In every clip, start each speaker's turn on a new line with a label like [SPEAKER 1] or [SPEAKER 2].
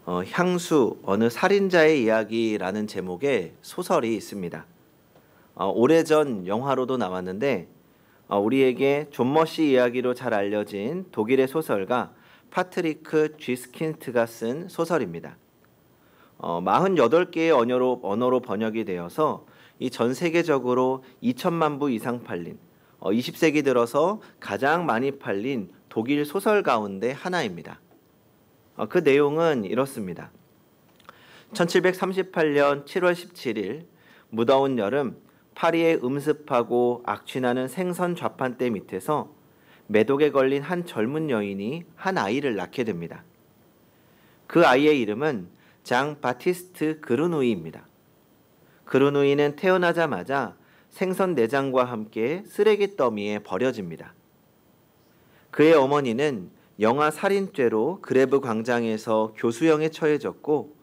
[SPEAKER 1] 향수 어느 살인자의 이야기라는 제목의 소설이 있습니다. 오래전 영화로도 나왔는데 우리에게 존 머시 이야기로 잘 알려진 독일의 소설가 파트리크 쥐스킨트가 쓴 소설입니다. 48개의 언어로 번역이 되어서 이 전 세계적으로 2천만 부 이상 팔린 20세기 들어서 가장 많이 팔린 독일 소설 가운데 하나입니다. 그 내용은 이렇습니다. 1738년 7월 17일 무더운 여름 파리의 음습하고 악취나는 생선 좌판대 밑에서 매독에 걸린 한 젊은 여인이 한 아이를 낳게 됩니다. 그 아이의 이름은 장 바티스트 그르누이입니다. 그르누이는 태어나자마자 생선 내장과 함께 쓰레기 더미에 버려집니다. 그의 어머니는 영아 살인죄로 그레브 광장에서 교수형에 처해졌고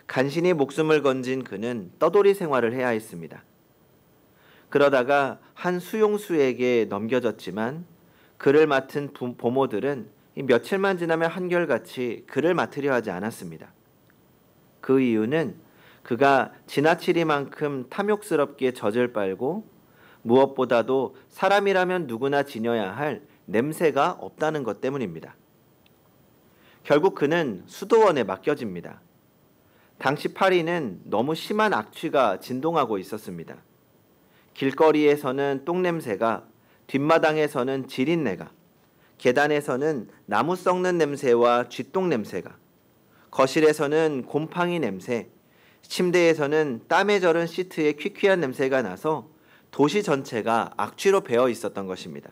[SPEAKER 1] 간신히 목숨을 건진 그는 떠돌이 생활을 해야 했습니다. 그러다가 한 수용수에게 넘겨졌지만 그를 맡은 보모들은 며칠만 지나면 한결같이 그를 맡으려 하지 않았습니다. 그 이유는 그가 지나치리만큼 탐욕스럽게 젖을 빨고 무엇보다도 사람이라면 누구나 지녀야 할 냄새가 없다는 것 때문입니다. 결국 그는 수도원에 맡겨집니다. 당시 파리는 너무 심한 악취가 진동하고 있었습니다. 길거리에서는 똥냄새가, 뒷마당에서는 지린내가, 계단에서는 나무 썩는 냄새와 쥐똥 냄새가, 거실에서는 곰팡이 냄새, 침대에서는 땀에 절은 시트의 퀴퀴한 냄새가 나서 도시 전체가 악취로 배어 있었던 것입니다.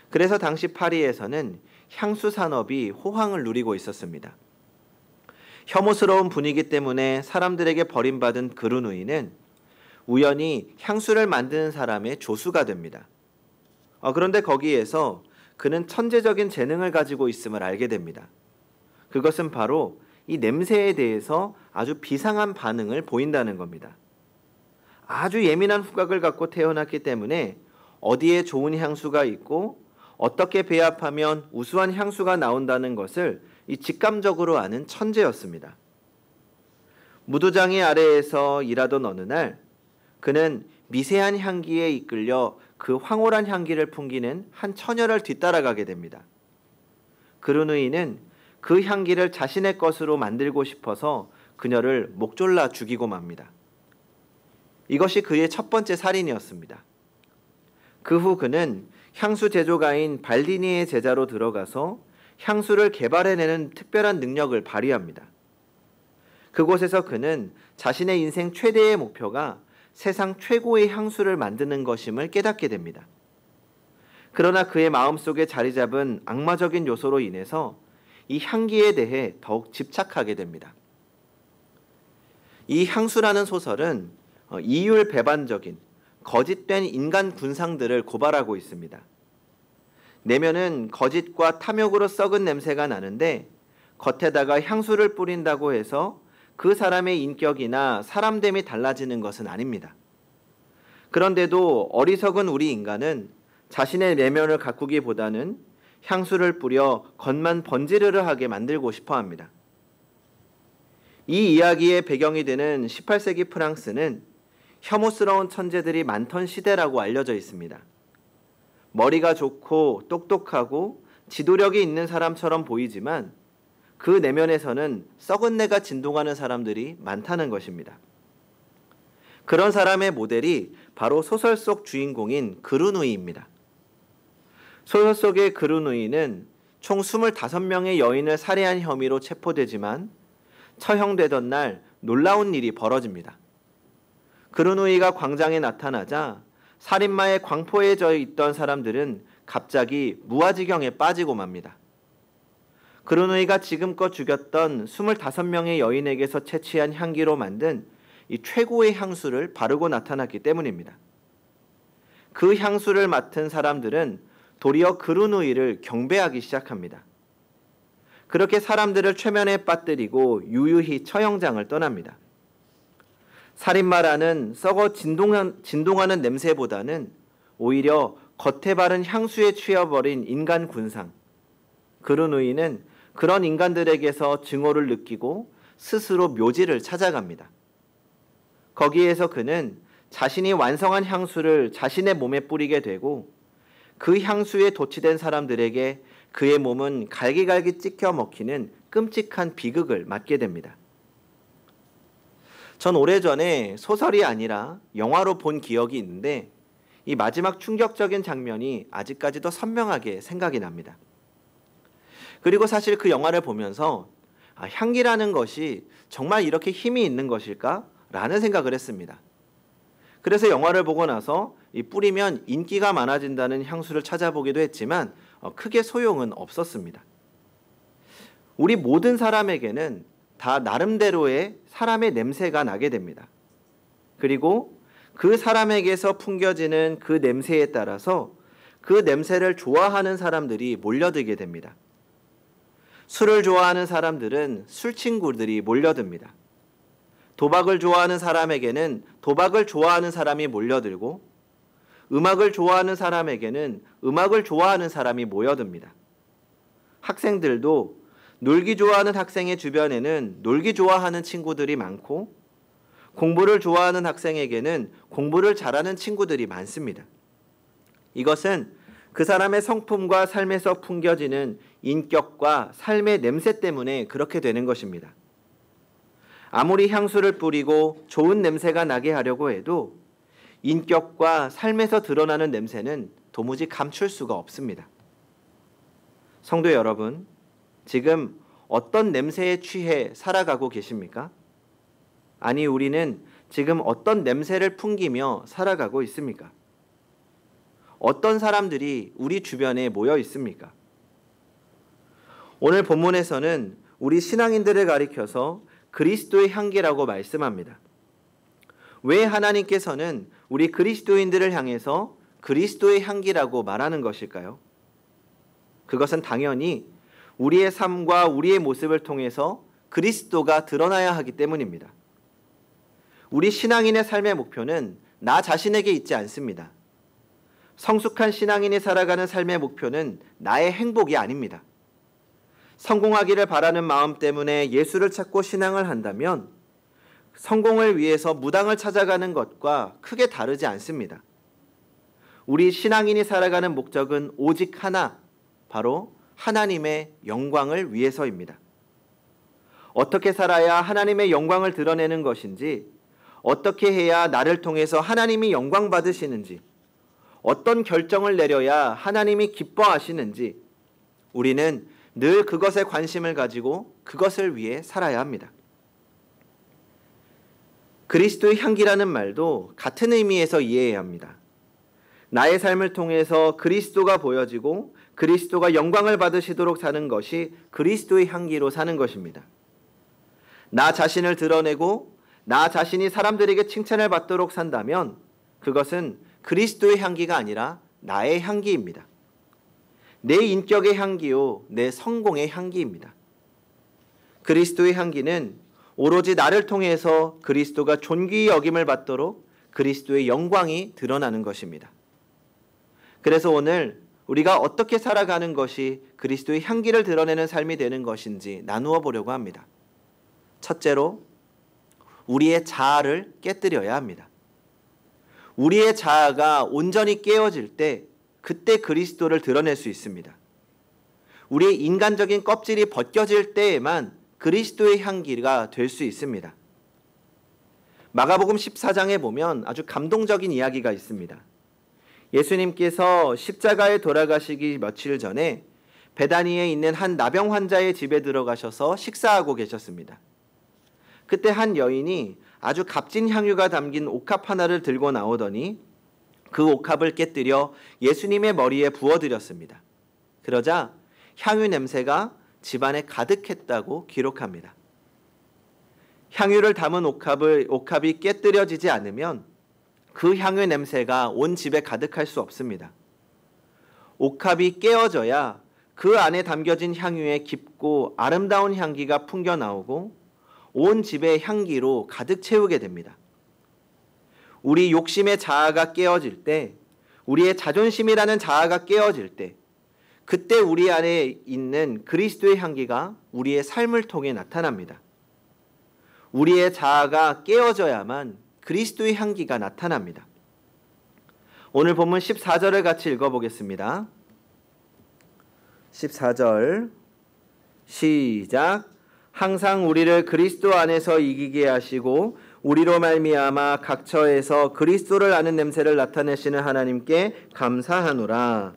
[SPEAKER 1] 그래서 당시 파리에서는 향수 산업이 호황을 누리고 있었습니다. 혐오스러운 분위기 때문에 사람들에게 버림받은 그르누이는 우연히 향수를 만드는 사람의 조수가 됩니다. 그런데 거기에서 그는 천재적인 재능을 가지고 있음을 알게 됩니다. 그것은 바로 이 냄새에 대해서 아주 비상한 반응을 보인다는 겁니다. 아주 예민한 후각을 갖고 태어났기 때문에 어디에 좋은 향수가 있고 어떻게 배합하면 우수한 향수가 나온다는 것을 직감적으로 아는 천재였습니다. 무도장의 아래에서 일하던 어느 날 그는 미세한 향기에 이끌려 그 황홀한 향기를 풍기는 한 처녀를 뒤따라가게 됩니다. 그르누이는 그 향기를 자신의 것으로 만들고 싶어서 그녀를 목졸라 죽이고 맙니다. 이것이 그의 첫 번째 살인이었습니다. 그 후 그는 향수 제조가인 발디니의 제자로 들어가서 향수를 개발해내는 특별한 능력을 발휘합니다. 그곳에서 그는 자신의 인생 최대의 목표가 세상 최고의 향수를 만드는 것임을 깨닫게 됩니다. 그러나 그의 마음속에 자리 잡은 악마적인 요소로 인해서 이 향기에 대해 더욱 집착하게 됩니다. 이 향수라는 소설은 이율배반적인 거짓된 인간 군상들을 고발하고 있습니다. 내면은 거짓과 탐욕으로 썩은 냄새가 나는데 겉에다가 향수를 뿌린다고 해서 그 사람의 인격이나 사람됨이 달라지는 것은 아닙니다. 그런데도 어리석은 우리 인간은 자신의 내면을 가꾸기보다는 향수를 뿌려 겉만 번지르르하게 만들고 싶어 합니다. 이 이야기의 배경이 되는 18세기 프랑스는 혐오스러운 천재들이 많던 시대라고 알려져 있습니다. 머리가 좋고 똑똑하고 지도력이 있는 사람처럼 보이지만 그 내면에서는 썩은 내가 진동하는 사람들이 많다는 것입니다. 그런 사람의 모델이 바로 소설 속 주인공인 그르누이입니다. 소설 속의 그르누이는 총 25명의 여인을 살해한 혐의로 체포되지만 처형되던 날 놀라운 일이 벌어집니다. 그르누이가 광장에 나타나자 살인마의 광포에 져 있던 사람들은 갑자기 무아지경에 빠지고 맙니다. 그르누이가 지금껏 죽였던 25명의 여인에게서 채취한 향기로 만든 이 최고의 향수를 바르고 나타났기 때문입니다. 그 향수를 맡은 사람들은 도리어 그르누이를 경배하기 시작합니다. 그렇게 사람들을 최면에 빠뜨리고 유유히 처형장을 떠납니다. 살인마라는 썩어 진동하는 냄새보다는 오히려 겉에 바른 향수에 취해버린 인간 군상, 그르누이는 그런 인간들에게서 증오를 느끼고 스스로 묘지를 찾아갑니다. 거기에서 그는 자신이 완성한 향수를 자신의 몸에 뿌리게 되고 그 향수에 도취된 사람들에게 그의 몸은 갈기갈기 찢겨 먹히는 끔찍한 비극을 맞게 됩니다. 전 오래전에 소설이 아니라 영화로 본 기억이 있는데 이 마지막 충격적인 장면이 아직까지도 선명하게 생각이 납니다. 그리고 사실 그 영화를 보면서 향기라는 것이 정말 이렇게 힘이 있는 것일까? 라는 생각을 했습니다. 그래서 영화를 보고 나서 뿌리면 인기가 많아진다는 향수를 찾아보기도 했지만 크게 소용은 없었습니다. 우리 모든 사람에게는 다 나름대로의 사람의 냄새가 나게 됩니다. 그리고 그 사람에게서 풍겨지는 그 냄새에 따라서 그 냄새를 좋아하는 사람들이 몰려들게 됩니다. 술을 좋아하는 사람들은 술 친구들이 몰려듭니다. 도박을 좋아하는 사람에게는 도박을 좋아하는 사람이 몰려들고 음악을 좋아하는 사람에게는 음악을 좋아하는 사람이 모여듭니다. 학생들도 놀기 좋아하는 학생의 주변에는 놀기 좋아하는 친구들이 많고 공부를 좋아하는 학생에게는 공부를 잘하는 친구들이 많습니다. 이것은 그 사람의 성품과 삶에서 풍겨지는 인격과 삶의 냄새 때문에 그렇게 되는 것입니다. 아무리 향수를 뿌리고 좋은 냄새가 나게 하려고 해도 인격과 삶에서 드러나는 냄새는 도무지 감출 수가 없습니다. 성도 여러분, 지금 어떤 냄새에 취해 살아가고 계십니까? 아니, 우리는 지금 어떤 냄새를 풍기며 살아가고 있습니까? 어떤 사람들이 우리 주변에 모여 있습니까? 오늘 본문에서는 우리 신앙인들을 가리켜서 그리스도의 향기라고 말씀합니다. 왜 하나님께서는 우리 그리스도인들을 향해서 그리스도의 향기라고 말하는 것일까요? 그것은 당연히 우리의 삶과 우리의 모습을 통해서 그리스도가 드러나야 하기 때문입니다. 우리 신앙인의 삶의 목표는 나 자신에게 있지 않습니다. 성숙한 신앙인이 살아가는 삶의 목표는 나의 행복이 아닙니다. 성공하기를 바라는 마음 때문에 예수를 찾고 신앙을 한다면 성공을 위해서 무당을 찾아가는 것과 크게 다르지 않습니다. 우리 신앙인이 살아가는 목적은 오직 하나, 바로 하나님의 영광을 위해서입니다. 어떻게 살아야 하나님의 영광을 드러내는 것인지, 어떻게 해야 나를 통해서 하나님이 영광 받으시는지, 어떤 결정을 내려야 하나님이 기뻐하시는지 우리는 늘 그것에 관심을 가지고 그것을 위해 살아야 합니다. 그리스도의 향기라는 말도 같은 의미에서 이해해야 합니다. 나의 삶을 통해서 그리스도가 보여지고 그리스도가 영광을 받으시도록 사는 것이 그리스도의 향기로 사는 것입니다. 나 자신을 드러내고 나 자신이 사람들에게 칭찬을 받도록 산다면 그것은 그리스도의 향기가 아니라 나의 향기입니다. 내 인격의 향기요, 내 성공의 향기입니다. 그리스도의 향기는 오로지 나를 통해서 그리스도가 존귀히 여김을 받도록 그리스도의 영광이 드러나는 것입니다. 그래서 오늘 우리가 어떻게 살아가는 것이 그리스도의 향기를 드러내는 삶이 되는 것인지 나누어 보려고 합니다. 첫째로, 우리의 자아를 깨뜨려야 합니다. 우리의 자아가 온전히 깨어질 때 그때 그리스도를 드러낼 수 있습니다. 우리의 인간적인 껍질이 벗겨질 때에만 그리스도의 향기가 될 수 있습니다. 마가복음 14장에 보면 아주 감동적인 이야기가 있습니다. 예수님께서 십자가에 돌아가시기 며칠 전에 베다니에 있는 한 나병 환자의 집에 들어가셔서 식사하고 계셨습니다. 그때 한 여인이 아주 값진 향유가 담긴 옥합 하나를 들고 나오더니 그 옥합을 깨뜨려 예수님의 머리에 부어드렸습니다. 그러자 향유 냄새가 집안에 가득했다고 기록합니다. 향유를 담은 옥합이 깨뜨려지지 않으면 그 향유 냄새가 온 집에 가득할 수 없습니다. 옥합이 깨어져야 그 안에 담겨진 향유의 깊고 아름다운 향기가 풍겨 나오고 온 집의 향기로 가득 채우게 됩니다. 우리 욕심의 자아가 깨어질 때, 우리의 자존심이라는 자아가 깨어질 때, 그때 우리 안에 있는 그리스도의 향기가 우리의 삶을 통해 나타납니다. 우리의 자아가 깨어져야만 그리스도의 향기가 나타납니다. 오늘 본문 14절을 같이 읽어보겠습니다. 14절 시작. 항상 우리를 그리스도 안에서 이기게 하시고 우리로 말미암아 각 처에서 그리스도를 아는 냄새를 나타내시는 하나님께 감사하노라.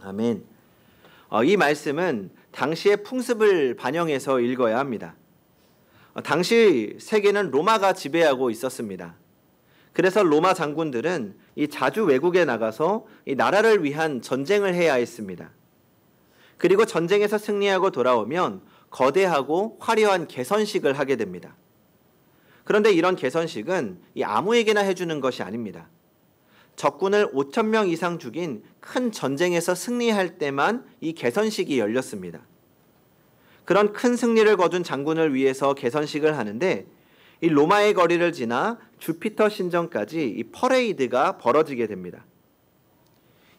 [SPEAKER 1] 아멘. 이 말씀은 당시의 풍습을 반영해서 읽어야 합니다. 당시 세계는 로마가 지배하고 있었습니다. 그래서 로마 장군들은 자주 외국에 나가서 이 나라를 위한 전쟁을 해야 했습니다. 그리고 전쟁에서 승리하고 돌아오면 거대하고 화려한 개선식을 하게 됩니다. 그런데 이런 개선식은 아무에게나 해주는 것이 아닙니다. 적군을 5,000명 이상 죽인 큰 전쟁에서 승리할 때만 이 개선식이 열렸습니다. 그런 큰 승리를 거둔 장군을 위해서 개선식을 하는데 이 로마의 거리를 지나 주피터 신전까지 이 퍼레이드가 벌어지게 됩니다.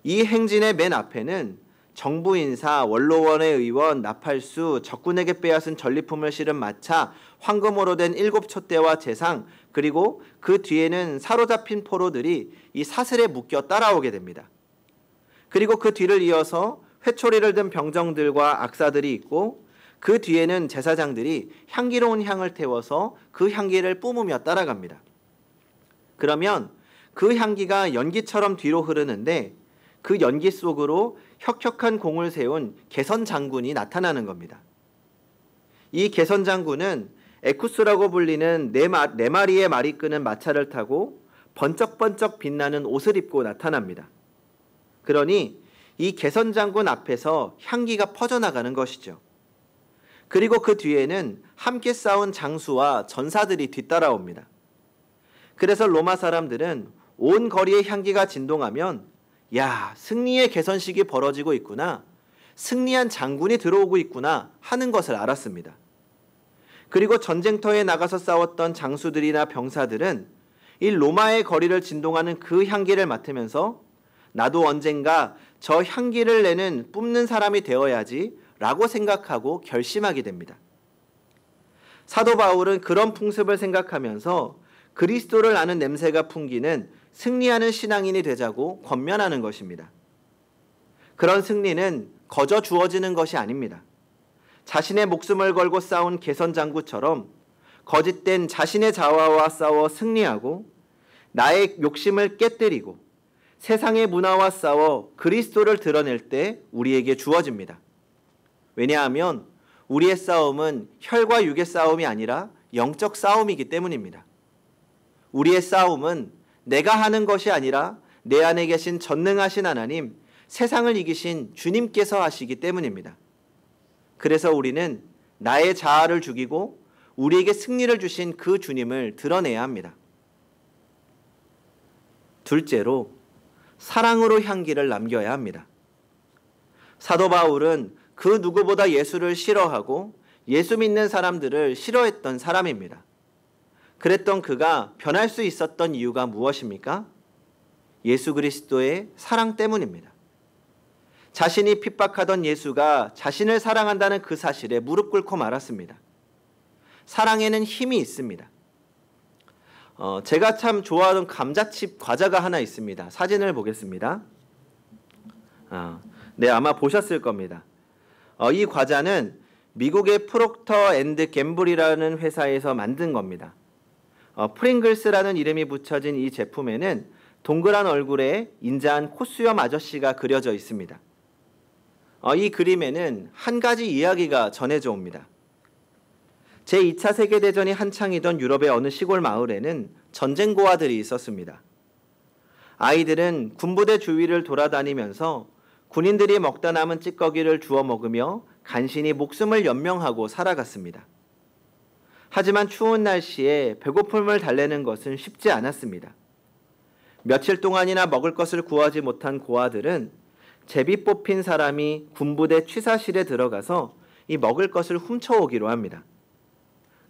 [SPEAKER 1] 이 행진의 맨 앞에는 정부 인사, 원로원의 의원, 나팔수, 적군에게 빼앗은 전리품을 실은 마차, 황금으로 된 7촛대와 제상, 그리고 그 뒤에는 사로잡힌 포로들이 이 사슬에 묶여 따라오게 됩니다. 그리고 그 뒤를 이어서 회초리를 든 병정들과 악사들이 있고 그 뒤에는 제사장들이 향기로운 향을 태워서 그 향기를 뿜으며 따라갑니다. 그러면 그 향기가 연기처럼 뒤로 흐르는데 그 연기 속으로 혁혁한 공을 세운 개선 장군이 나타나는 겁니다. 이 개선 장군은 에쿠스라고 불리는 네 마리의 말이 끄는 마차를 타고 번쩍번쩍 빛나는 옷을 입고 나타납니다. 그러니 이 개선 장군 앞에서 향기가 퍼져나가는 것이죠. 그리고 그 뒤에는 함께 싸운 장수와 전사들이 뒤따라옵니다. 그래서 로마 사람들은 온 거리에 향기가 진동하면 야, 승리의 개선식이 벌어지고 있구나. 승리한 장군이 들어오고 있구나 하는 것을 알았습니다. 그리고 전쟁터에 나가서 싸웠던 장수들이나 병사들은 이 로마의 거리를 진동하는 그 향기를 맡으면서 나도 언젠가 저 향기를 내는 뿜는 사람이 되어야지 라고 생각하고 결심하게 됩니다. 사도 바울은 그런 풍습을 생각하면서 그리스도를 아는 냄새가 풍기는 승리하는 신앙인이 되자고 권면하는 것입니다. 그런 승리는 거저 주어지는 것이 아닙니다. 자신의 목숨을 걸고 싸운 개선장구처럼 거짓된 자신의 자아와 싸워 승리하고 나의 욕심을 깨뜨리고 세상의 문화와 싸워 그리스도를 드러낼 때 우리에게 주어집니다. 왜냐하면 우리의 싸움은 혈과 육의 싸움이 아니라 영적 싸움이기 때문입니다. 우리의 싸움은 내가 하는 것이 아니라 내 안에 계신 전능하신 하나님, 세상을 이기신 주님께서 하시기 때문입니다. 그래서 우리는 나의 자아를 죽이고 우리에게 승리를 주신 그 주님을 드러내야 합니다. 둘째로, 사랑으로 향기를 남겨야 합니다. 사도 바울은 그 누구보다 예수를 싫어하고 예수 믿는 사람들을 싫어했던 사람입니다. 그랬던 그가 변할 수 있었던 이유가 무엇입니까? 예수 그리스도의 사랑 때문입니다. 자신이 핍박하던 예수가 자신을 사랑한다는 그 사실에 무릎 꿇고 말았습니다. 사랑에는 힘이 있습니다. 제가 참 좋아하는 감자칩 과자가 하나 있습니다. 사진을 보겠습니다. 네, 아마 보셨을 겁니다. 이 과자는 미국의 프록터 앤드 갬블이라는 회사에서 만든 겁니다. 프링글스라는 이름이 붙여진 이 제품에는 동그란 얼굴에 인자한 콧수염 아저씨가 그려져 있습니다. 이 그림에는 한 가지 이야기가 전해져 옵니다. 제2차 세계대전이 한창이던 유럽의 어느 시골 마을에는 전쟁 고아들이 있었습니다. 아이들은 군부대 주위를 돌아다니면서 군인들이 먹다 남은 찌꺼기를 주워 먹으며 간신히 목숨을 연명하고 살아갔습니다. 하지만 추운 날씨에 배고픔을 달래는 것은 쉽지 않았습니다. 며칠 동안이나 먹을 것을 구하지 못한 고아들은 제비 뽑힌 사람이 군부대 취사실에 들어가서 이 먹을 것을 훔쳐오기로 합니다.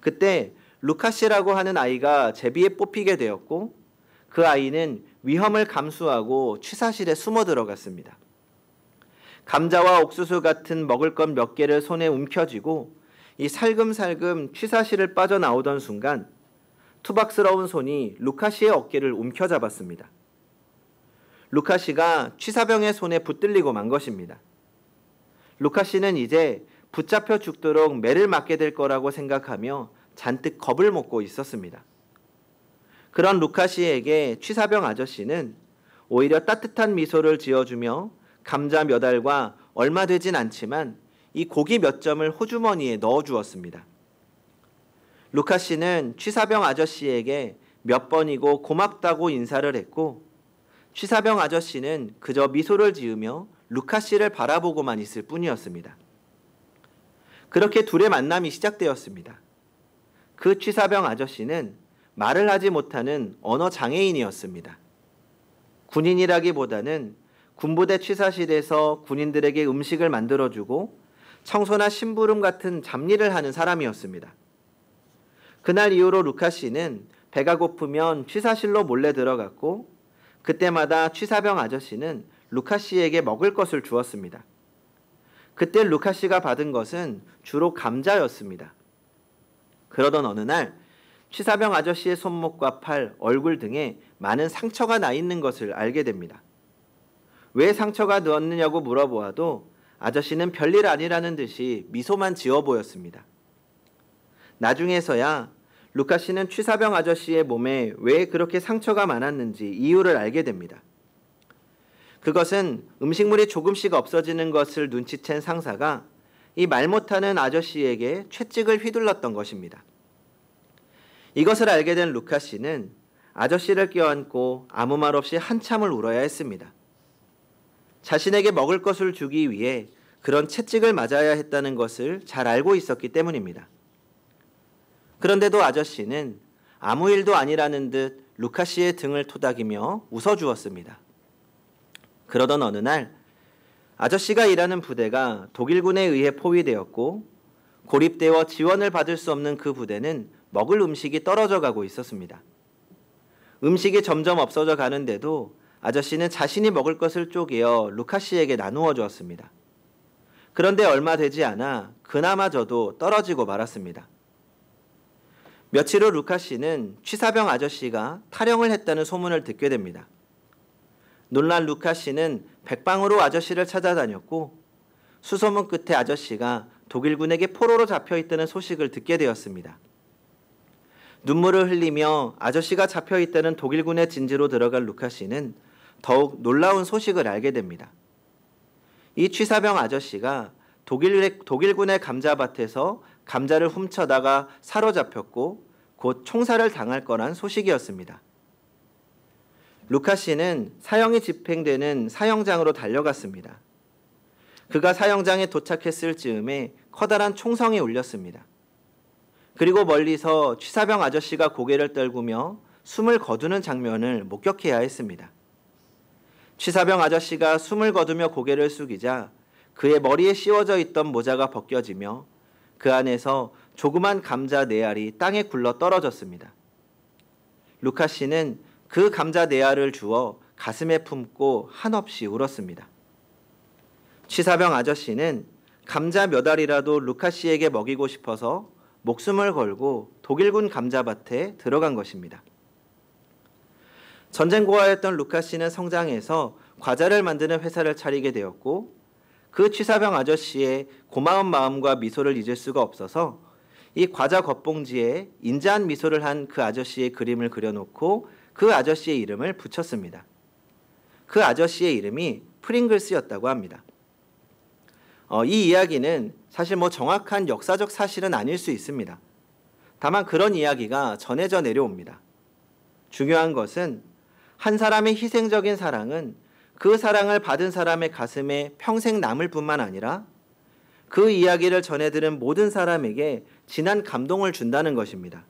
[SPEAKER 1] 그때 루카시라고 하는 아이가 제비에 뽑히게 되었고 그 아이는 위험을 감수하고 취사실에 숨어 들어갔습니다. 감자와 옥수수 같은 먹을 것 몇 개를 손에 움켜쥐고 이 살금살금 취사실을 빠져나오던 순간 투박스러운 손이 루카 씨의 어깨를 움켜잡았습니다. 루카 씨가 취사병의 손에 붙들리고 만 것입니다. 루카 씨는 이제 붙잡혀 죽도록 매를 맞게 될 거라고 생각하며 잔뜩 겁을 먹고 있었습니다. 그런 루카 씨에게 취사병 아저씨는 오히려 따뜻한 미소를 지어주며 감자 몇 알과 얼마 되진 않지만 이 고기 몇 점을 호주머니에 넣어주었습니다. 루카 씨는 취사병 아저씨에게 몇 번이고 고맙다고 인사를 했고 취사병 아저씨는 그저 미소를 지으며 루카 씨를 바라보고만 있을 뿐이었습니다. 그렇게 둘의 만남이 시작되었습니다. 그 취사병 아저씨는 말을 하지 못하는 언어 장애인이었습니다. 군인이라기보다는 군부대 취사실에서 군인들에게 음식을 만들어주고 청소나 심부름 같은 잡일을 하는 사람이었습니다. 그날 이후로 루카 씨는 배가 고프면 취사실로 몰래 들어갔고 그때마다 취사병 아저씨는 루카 씨에게 먹을 것을 주었습니다. 그때 루카 씨가 받은 것은 주로 감자였습니다. 그러던 어느 날 취사병 아저씨의 손목과 팔, 얼굴 등에 많은 상처가 나 있는 것을 알게 됩니다. 왜 상처가 났느냐고 물어보아도 아저씨는 별일 아니라는 듯이 미소만 지어 보였습니다. 나중에서야 루카 씨는 취사병 아저씨의 몸에 왜 그렇게 상처가 많았는지 이유를 알게 됩니다. 그것은 음식물이 조금씩 없어지는 것을 눈치챈 상사가 이 말 못하는 아저씨에게 채찍을 휘둘렀던 것입니다. 이것을 알게 된 루카 씨는 아저씨를 껴안고 아무 말 없이 한참을 울어야 했습니다. 자신에게 먹을 것을 주기 위해 그런 채찍을 맞아야 했다는 것을 잘 알고 있었기 때문입니다. 그런데도 아저씨는 아무 일도 아니라는 듯 루카 씨의 등을 토닥이며 웃어주었습니다. 그러던 어느 날 아저씨가 일하는 부대가 독일군에 의해 포위되었고 고립되어 지원을 받을 수 없는 그 부대는 먹을 음식이 떨어져 가고 있었습니다. 음식이 점점 없어져 가는데도 아저씨는 자신이 먹을 것을 쪼개어 루카 씨에게 나누어 주었습니다. 그런데 얼마 되지 않아 그나마저도 떨어지고 말았습니다. 며칠 후 루카 씨는 취사병 아저씨가 탈영을 했다는 소문을 듣게 됩니다. 놀란 루카 씨는 백방으로 아저씨를 찾아다녔고 수소문 끝에 아저씨가 독일군에게 포로로 잡혀있다는 소식을 듣게 되었습니다. 눈물을 흘리며 아저씨가 잡혀있다는 독일군의 진지로 들어간 루카 씨는 더욱 놀라운 소식을 알게 됩니다. 이 취사병 아저씨가 독일군의 감자밭에서 감자를 훔쳐다가 사로잡혔고 곧 총살을 당할 거란 소식이었습니다. 루카 씨는 사형이 집행되는 사형장으로 달려갔습니다. 그가 사형장에 도착했을 즈음에 커다란 총성이 울렸습니다. 그리고 멀리서 취사병 아저씨가 고개를 떨구며 숨을 거두는 장면을 목격해야 했습니다. 취사병 아저씨가 숨을 거두며 고개를 숙이자 그의 머리에 씌워져 있던 모자가 벗겨지며 그 안에서 조그만 감자 4알이 땅에 굴러 떨어졌습니다. 루카 씨는 그 감자 4알을 주워 가슴에 품고 한없이 울었습니다. 취사병 아저씨는 감자 몇 알이라도 루카 씨에게 먹이고 싶어서 목숨을 걸고 독일군 감자밭에 들어간 것입니다. 전쟁고아였던 루카 씨는 성장해서 과자를 만드는 회사를 차리게 되었고 그 취사병 아저씨의 고마운 마음과 미소를 잊을 수가 없어서 이 과자 겉봉지에 인자한 미소를 한 그 아저씨의 그림을 그려놓고 그 아저씨의 이름을 붙였습니다. 그 아저씨의 이름이 프링글스였다고 합니다. 이 이야기는 사실 정확한 역사적 사실은 아닐 수 있습니다. 다만 그런 이야기가 전해져 내려옵니다. 중요한 것은 한 사람의 희생적인 사랑은 그 사랑을 받은 사람의 가슴에 평생 남을 뿐만 아니라 그 이야기를 전해 들은 모든 사람에게 진한 감동을 준다는 것입니다.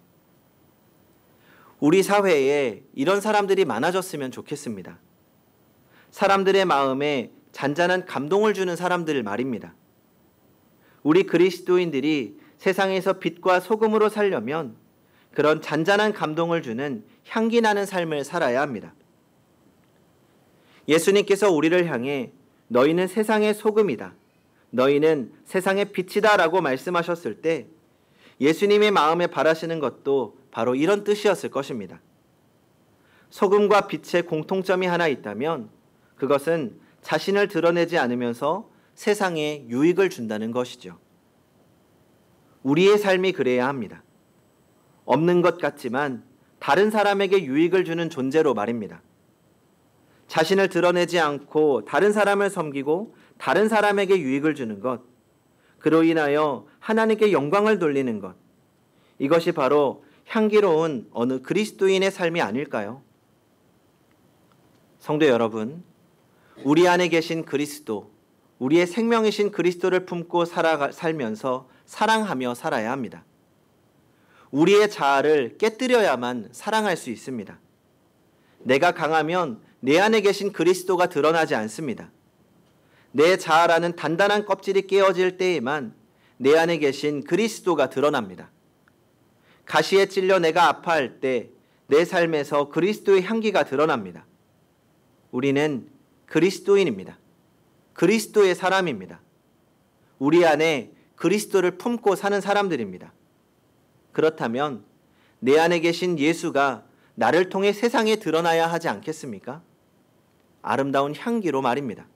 [SPEAKER 1] 우리 사회에 이런 사람들이 많아졌으면 좋겠습니다. 사람들의 마음에 잔잔한 감동을 주는 사람들 말입니다. 우리 그리스도인들이 세상에서 빛과 소금으로 살려면 그런 잔잔한 감동을 주는 향기 나는 삶을 살아야 합니다. 예수님께서 우리를 향해 너희는 세상의 소금이다. 너희는 세상의 빛이다 라고 말씀하셨을 때 예수님의 마음에 바라시는 것도 바로 이런 뜻이었을 것입니다. 소금과 빛의 공통점이 하나 있다면 그것은 자신을 드러내지 않으면서 세상에 유익을 준다는 것이죠. 우리의 삶이 그래야 합니다. 없는 것 같지만 다른 사람에게 유익을 주는 존재로 말입니다. 자신을 드러내지 않고 다른 사람을 섬기고 다른 사람에게 유익을 주는 것, 그로 인하여 하나님께 영광을 돌리는 것, 이것이 바로 향기로운 어느 그리스도인의 삶이 아닐까요? 성도 여러분, 우리 안에 계신 그리스도, 우리의 생명이신 그리스도를 품고 살면서 사랑하며 살아야 합니다. 우리의 자아를 깨뜨려야만 사랑할 수 있습니다. 내가 강하면 내 안에 계신 그리스도가 드러나지 않습니다. 내 자아라는 단단한 껍질이 깨어질 때에만 내 안에 계신 그리스도가 드러납니다. 가시에 찔려 내가 아파할 때 내 삶에서 그리스도의 향기가 드러납니다. 우리는 그리스도인입니다. 그리스도의 사람입니다. 우리 안에 그리스도를 품고 사는 사람들입니다. 그렇다면 내 안에 계신 예수가 나를 통해 세상에 드러나야 하지 않겠습니까? 아름다운 향기로 말입니다.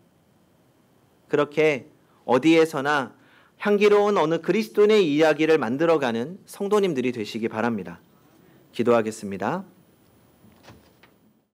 [SPEAKER 1] 그렇게 어디에서나 향기로운 어느 그리스도인의 이야기를 만들어가는 성도님들이 되시기 바랍니다. 기도하겠습니다.